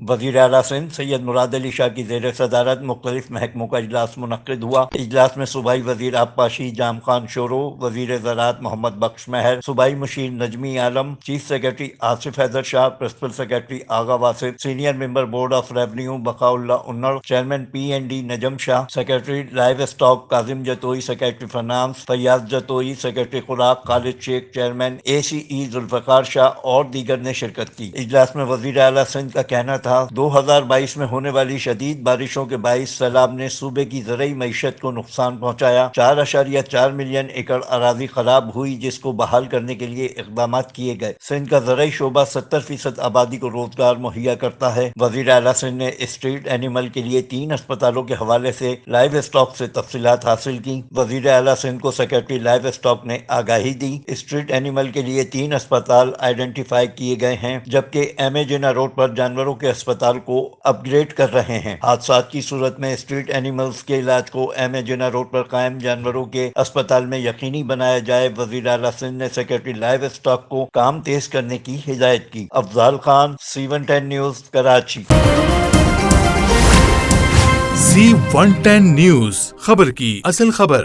وزیر اعلیٰ سندھ سید مراد علی شاہ کی زیر صدارت مختلف محکموں کا اجلاس منعقد ہوا۔ اجلاس میں صوبائی وزیر آبپاشی جام خان شورو، وزیر زراعت محمد بخش مہر، صوبائی مشیر Najmi Alam, chief secretary Asif Haider Shah, principal secretary Agha Wasif, senior member board of revenue Baqaullah Unar, chairman PND Najam Shah, secretary livestock Kazim Jatoi, secretary finance Fayyaz Jatoi, secretary خوراک خالد شیخ، چیئرمین ACE ذوالفقار شاہ اور دیگر نے شرکت کی۔ اجلاس میں وزیر اعلیٰ سندھ کا کہنا تھا 2022 میں ہونے والی شدید بارشوں کے باعث سیلاب نے صوبے کی زرعی معیشت کو نقصان پہنچایا۔ 4.4 ملین ایکڑ اراضی خراب ہوئی جس کو بحال کرنے کے لیے اقدامات کیے گئے۔ سندھ کا زرعی شعبہ 70% آبادی کو روزگار مہیا کرتا ہے۔ وزیر اعلیٰ سندھ نے اسٹریٹ اینیمل کے لیے 3 اسپتالوں کے حوالے سے لائیو اسٹاک سے تفصیلات حاصل کی۔ وزیر اعلیٰ سندھ کو سیکرٹری لائیو اسٹاک نے آگاہی دی۔ اسٹریٹ اینیمل کے لیے 3 اسپتال آئیڈینٹیفائی کیے گئے ہیں جبکہ ایم اے جناح روڈ پر جانوروں کے اسپتال کو اپ گریڈ کر رہے ہیں۔ حادثات کی صورت میں اسٹریٹ اینیملز کے علاج کو ایم اے جناح روڈ پر قائم جانوروں کے اسپتال میں یقینی بنایا جائے۔ وزیر اعلیٰ سندھ نے سیکرٹری لائیو اسٹاک کو کام تیز کرنے کی ہدایت کی۔ Afzal Khan, C110 news, Karachi. C110 news, خبر کی اصل خبر۔